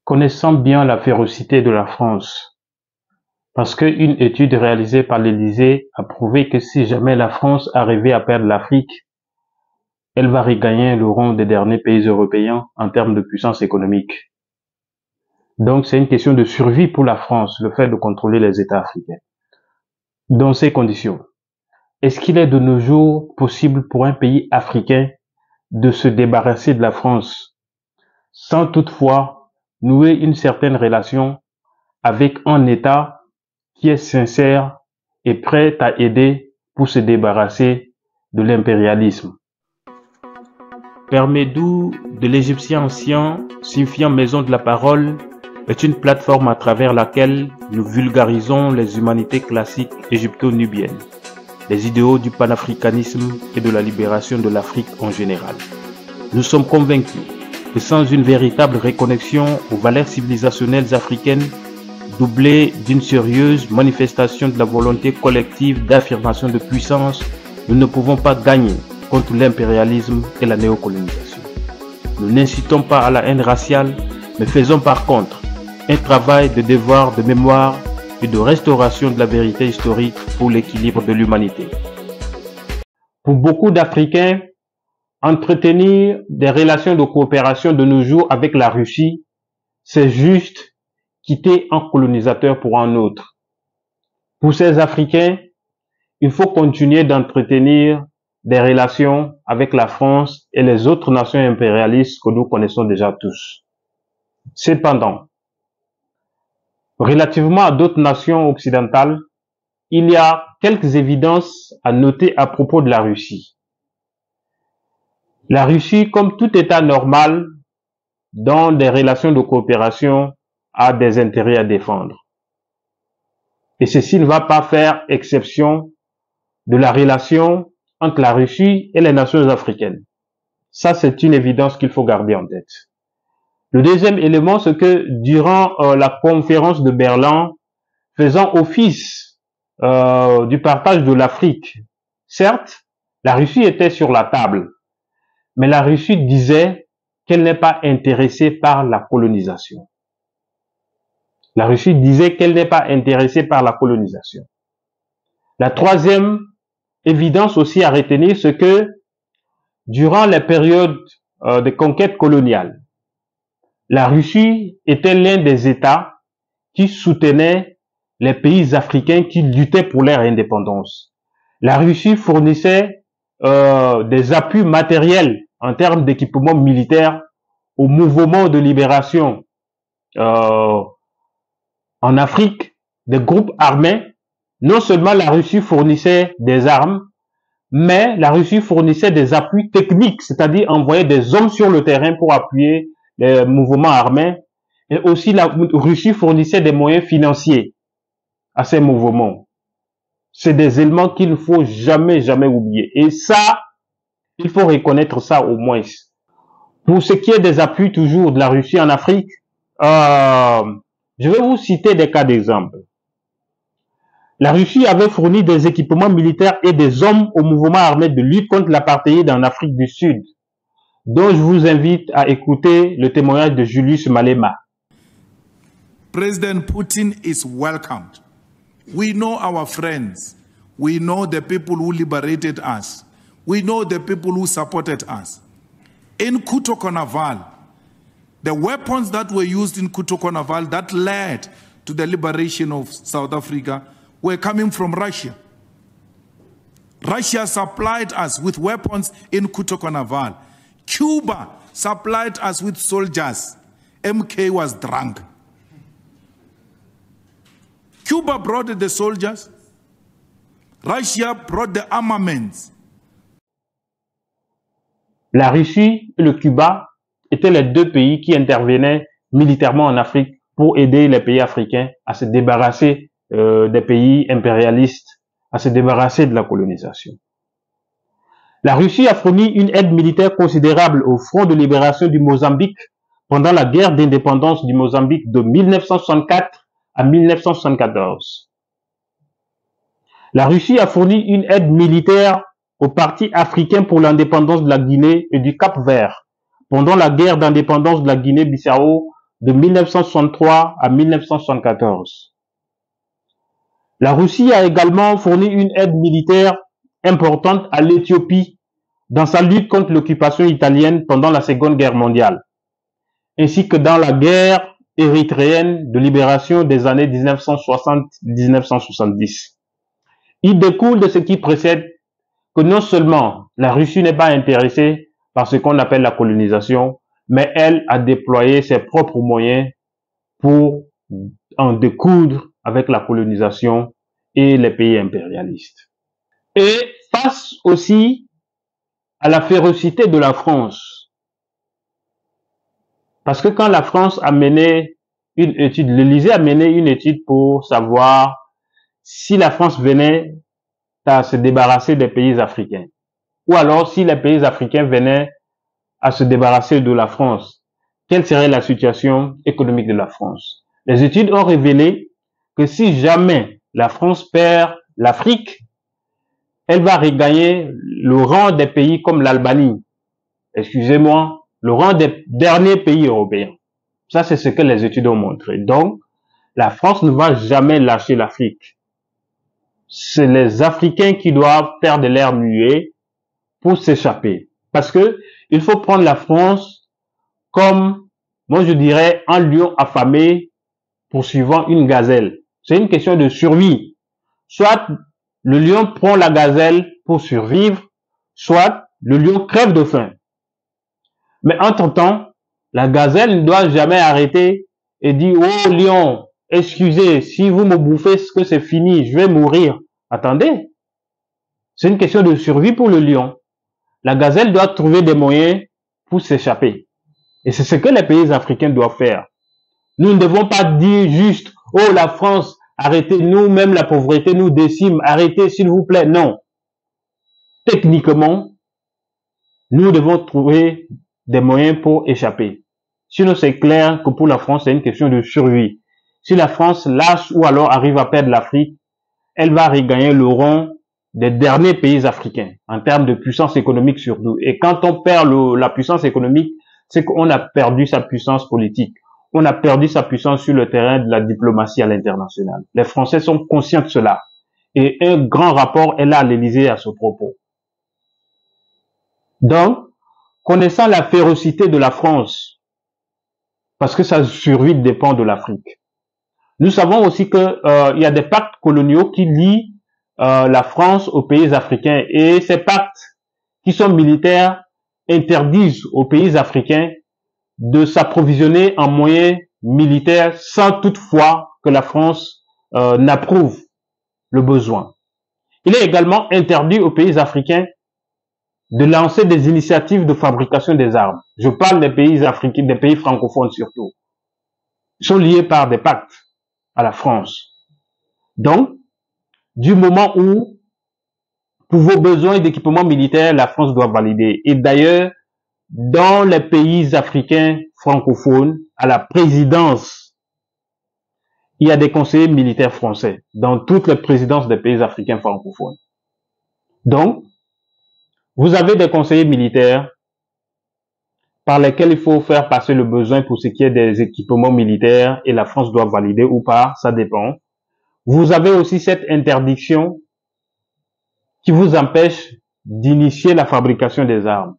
Connaissant bien la férocité de la France, parce qu'une étude réalisée par l'Élysée a prouvé que si jamais la France arrivait à perdre l'Afrique, elle va regagner le rang des derniers pays européens en termes de puissance économique. Donc c'est une question de survie pour la France, le fait de contrôler les États africains. Dans ces conditions, est-ce qu'il est de nos jours possible pour un pays africain de se débarrasser de la France sans toutefois nouer une certaine relation avec un État qui est sincère et prêt à aider pour se débarrasser de l'impérialisme? Père Médou, de l'égyptien ancien, signifiant maison de la parole, est une plateforme à travers laquelle nous vulgarisons les humanités classiques égypto-nubiennes, les idéaux du panafricanisme et de la libération de l'Afrique en général. Nous sommes convaincus que sans une véritable reconnexion aux valeurs civilisationnelles africaines, doublée d'une sérieuse manifestation de la volonté collective d'affirmation de puissance, nous ne pouvons pas gagner contre l'impérialisme et la néocolonisation. Nous n'incitons pas à la haine raciale, mais faisons par contre un travail de devoir de mémoire et de restauration de la vérité historique pour l'équilibre de l'humanité. Pour beaucoup d'Africains, entretenir des relations de coopération de nos jours avec la Russie, c'est juste quitter un colonisateur pour un autre. Pour ces Africains, il faut continuer d'entretenir des relations avec la France et les autres nations impérialistes que nous connaissons déjà tous. Cependant, relativement à d'autres nations occidentales, il y a quelques évidences à noter à propos de la Russie. La Russie, comme tout État normal, dans des relations de coopération, a des intérêts à défendre. Et ceci ne va pas faire exception de la relation entre la Russie et les nations africaines. Ça, c'est une évidence qu'il faut garder en tête. Le deuxième élément, c'est que durant la conférence de Berlin, faisant office du partage de l'Afrique, certes, la Russie était sur la table, mais la Russie disait qu'elle n'est pas intéressée par la colonisation. La Russie disait qu'elle n'est pas intéressée par la colonisation. La troisième évidence aussi à retenir, c'est que durant les périodes de conquête coloniale, la Russie était l'un des États qui soutenait les pays africains qui luttaient pour leur indépendance. La Russie fournissait des appuis matériels en termes d'équipement militaire au mouvement de libération en Afrique, des groupes armés. Non seulement la Russie fournissait des armes, mais la Russie fournissait des appuis techniques, c'est-à-dire envoyait des hommes sur le terrain pour appuyer les mouvements armés. Et aussi la Russie fournissait des moyens financiers à ces mouvements. C'est des éléments qu'il ne faut jamais oublier. Et ça, il faut reconnaître ça au moins. Pour ce qui est des appuis toujours de la Russie en Afrique, je vais vous citer des cas d'exemple. La Russie avait fourni des équipements militaires et des hommes au mouvement armé de lutte contre l'apartheid en Afrique du Sud, dont je vous invite à écouter le témoignage de Julius Malema. President Putin is welcomed. We know our friends. We know the people who liberated us. We know the people who supported us. In Kuto-Konaval, the weapons that were used in Kuto-Konaval that led to the liberation of South Africa were coming from Russia. Russia supplied us with weapons in Kuto-Konaval. Cuba supplied us with soldiers. MK was drunk. Cuba brought the soldiers. Russia brought the armaments. La Russie et le Cuba étaient les deux pays qui intervenaient militairement en Afrique pour aider les pays africains à se débarrasser des pays impérialistes, à se débarrasser de la colonisation. La Russie a fourni une aide militaire considérable au Front de libération du Mozambique pendant la guerre d'indépendance du Mozambique de 1964 à 1974. La Russie a fourni une aide militaire au Parti africain pour l'indépendance de la Guinée et du Cap-Vert pendant la guerre d'indépendance de la Guinée-Bissau de 1963 à 1974. La Russie a également fourni une aide militaire importante à l'Éthiopie dans sa lutte contre l'occupation italienne pendant la Seconde Guerre mondiale, ainsi que dans la guerre érythréenne de libération des années 1960-1970. Il découle de ce qui précède que non seulement la Russie n'est pas intéressée par ce qu'on appelle la colonisation, mais elle a déployé ses propres moyens pour en découdre avec la colonisation et les pays impérialistes. Et face aussi à la férocité de la France, parce que quand la France a mené une étude, l'Élysée a mené une étude pour savoir si la France venait à se débarrasser des pays africains, ou alors si les pays africains venaient à se débarrasser de la France, quelle serait la situation économique de la France? Les études ont révélé que si jamais la France perd l'Afrique, elle va regagner le rang des pays comme l'Albanie, excusez-moi, le rang des derniers pays européens. Ça, c'est ce que les études ont montré. Donc, la France ne va jamais lâcher l'Afrique. C'est les Africains qui doivent faire de l'air muet pour s'échapper. Parce que il faut prendre la France comme, moi je dirais, un lion affamé poursuivant une gazelle. C'est une question de survie. Soit le lion prend la gazelle pour survivre, soit le lion crève de faim. Mais entre-temps, la gazelle ne doit jamais arrêter et dire « Oh lion, excusez, si vous me bouffez, ce que c'est fini, je vais mourir. » Attendez, c'est une question de survie pour le lion. La gazelle doit trouver des moyens pour s'échapper. Et c'est ce que les pays africains doivent faire. Nous ne devons pas dire juste « Oh la France, arrêtez, nous-mêmes la pauvreté nous décime, arrêtez s'il vous plaît. » Non. Techniquement, nous devons trouver des moyens pour échapper. Sinon, c'est clair que pour la France, c'est une question de survie. Si la France lâche ou alors arrive à perdre l'Afrique, elle va regagner le rang des derniers pays africains, en termes de puissance économique surtout. Et quand on perd la puissance économique, c'est qu'on a perdu sa puissance politique. On a perdu sa puissance sur le terrain de la diplomatie à l'international. Les Français sont conscients de cela. Et un grand rapport est là à l'Élysée à ce propos. Donc, connaissant la férocité de la France, parce que sa survie dépend de l'Afrique, nous savons aussi que il y a des pactes coloniaux qui lient la France aux pays africains, et ces pactes qui sont militaires interdisent aux pays africains de s'approvisionner en moyens militaires sans toutefois que la France n'approuve le besoin. Il est également interdit aux pays africains de lancer des initiatives de fabrication des armes. Je parle des pays africains, des pays francophones surtout. Ils sont liés par des pactes à la France. Donc, du moment où, pour vos besoins d'équipement militaire, la France doit valider. Et d'ailleurs, dans les pays africains francophones, à la présidence, il y a des conseillers militaires français dans toutes les présidences des pays africains francophones. Donc, vous avez des conseillers militaires par lesquels il faut faire passer le besoin pour ce qui est des équipements militaires et la France doit valider ou pas, ça dépend. Vous avez aussi cette interdiction qui vous empêche d'initier la fabrication des armes.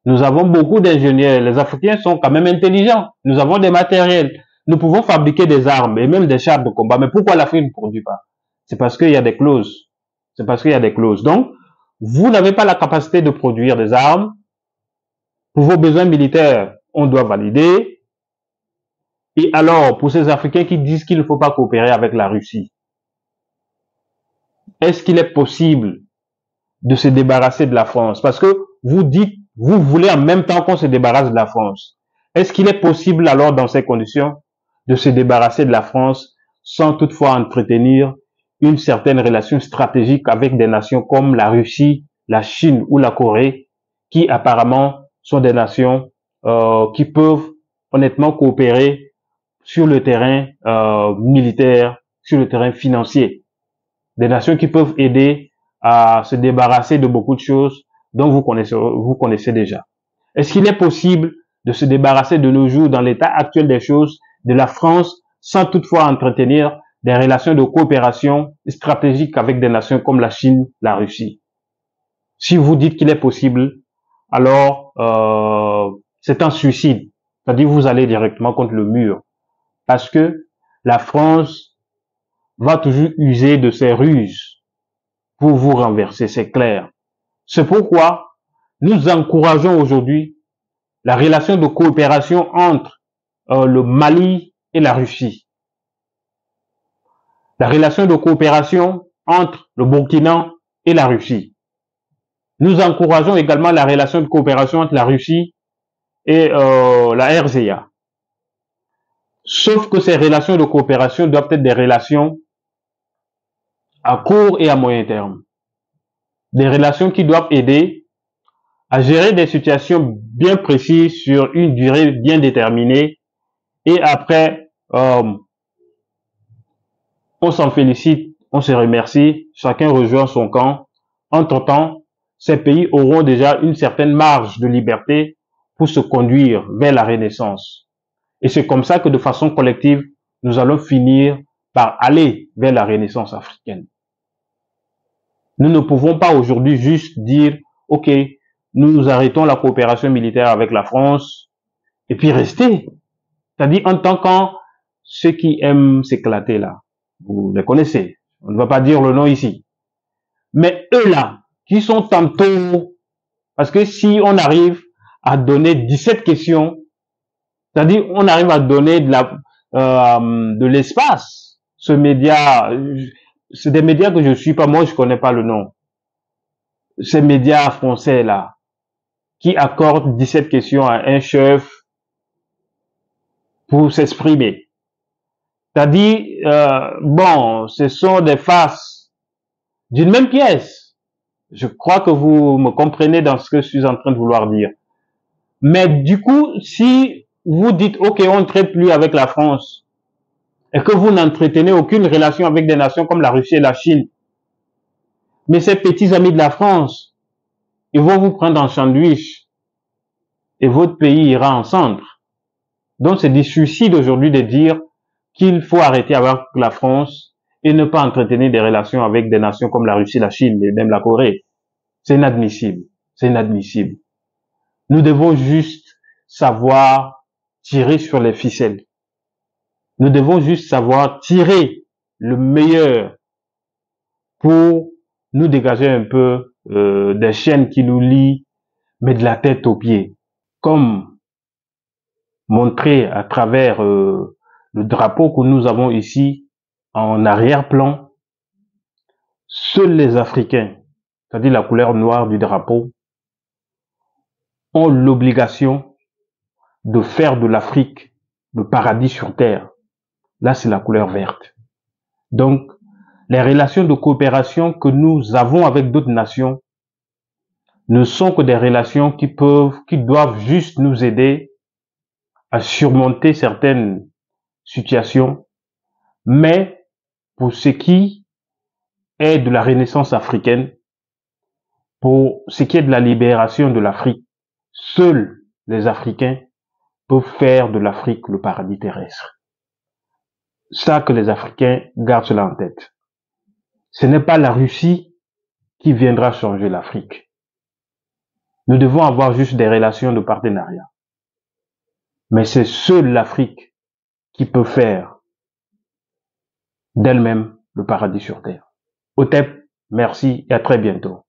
Nous avons beaucoup d'ingénieurs. Les Africains sont quand même intelligents. Nous avons des matériels. Nous pouvons fabriquer des armes et même des chars de combat. Mais pourquoi l'Afrique ne produit pas? C'est parce qu'il y a des clauses. C'est parce qu'il y a des clauses. Donc, vous n'avez pas la capacité de produire des armes. Pour vos besoins militaires, on doit valider. Et alors, pour ces Africains qui disent qu'il ne faut pas coopérer avec la Russie, est-ce qu'il est possible de se débarrasser de la France? Parce que vous dites, vous voulez en même temps qu'on se débarrasse de la France. Est-ce qu'il est possible alors dans ces conditions de se débarrasser de la France sans toutefois entretenir une certaine relation stratégique avec des nations comme la Russie, la Chine ou la Corée, qui apparemment sont des nations qui peuvent honnêtement coopérer sur le terrain militaire, sur le terrain financier. Des nations qui peuvent aider à se débarrasser de beaucoup de choses dont vous connaissez déjà. Est-ce qu'il est possible de se débarrasser de nos jours, dans l'état actuel des choses, de la France, sans toutefois entretenir des relations de coopération stratégique avec des nations comme la Chine, la Russie. Si vous dites qu'il est possible, alors c'est un suicide. C'est-à-dire vous allez directement contre le mur. Parce que la France va toujours user de ses ruses pour vous renverser, c'est clair. C'est pourquoi nous encourageons aujourd'hui la relation de coopération entre le Mali et la Russie. La relation de coopération entre le Burkina et la Russie. Nous encourageons également la relation de coopération entre la Russie et la RCA. Sauf que ces relations de coopération doivent être des relations à court et à moyen terme. Des relations qui doivent aider à gérer des situations bien précises sur une durée bien déterminée et après, on s'en félicite, on se remercie, chacun rejoint son camp. Entre-temps, ces pays auront déjà une certaine marge de liberté pour se conduire vers la renaissance. Et c'est comme ça que de façon collective, nous allons finir par aller vers la renaissance africaine. Nous ne pouvons pas aujourd'hui juste dire, OK, nous arrêtons la coopération militaire avec la France et puis rester. C'est-à-dire en tant que ceux qui aiment s'éclater là, vous les connaissez, on ne va pas dire le nom ici. Mais eux là, qui sont tantôt, parce que si on arrive à donner 17 questions, c'est-à-dire on arrive à donner de l'espace, ce média, c'est des médias que je suis pas, moi je connais pas le nom. Ces médias français là, qui accordent 17 questions à un chef pour s'exprimer. C'est-à-dire, bon, ce sont des faces d'une même pièce. Je crois que vous me comprenez dans ce que je suis en train de vouloir dire. Mais du coup, si vous dites, OK, on ne traite plus avec la France, et que vous n'entretenez aucune relation avec des nations comme la Russie et la Chine, mais ces petits amis de la France, ils vont vous prendre en sandwich, et votre pays ira en centre. Donc c'est du suicide aujourd'hui de dire qu'il faut arrêter avec la France et ne pas entretenir des relations avec des nations comme la Russie, la Chine et même la Corée. C'est inadmissible. C'est inadmissible. Nous devons juste savoir tirer sur les ficelles. Nous devons juste savoir tirer le meilleur pour nous dégager un peu des chaînes qui nous lient, mais de la tête aux pieds. Comme montré à travers le drapeau que nous avons ici en arrière-plan, seuls les Africains, c'est-à-dire la couleur noire du drapeau, ont l'obligation de faire de l'Afrique le paradis sur terre. Là, c'est la couleur verte. Donc, les relations de coopération que nous avons avec d'autres nations ne sont que des relations qui doivent juste nous aider à surmonter certaines situations, mais pour ce qui est de la renaissance africaine, pour ce qui est de la libération de l'Afrique, seuls les Africains peuvent faire de l'Afrique le paradis terrestre. Ça, que les Africains gardent cela en tête. Ce n'est pas la Russie qui viendra changer l'Afrique. Nous devons avoir juste des relations de partenariat. Mais c'est seule l'Afrique qui peut faire d'elle-même le paradis sur terre. Otep, merci et à très bientôt.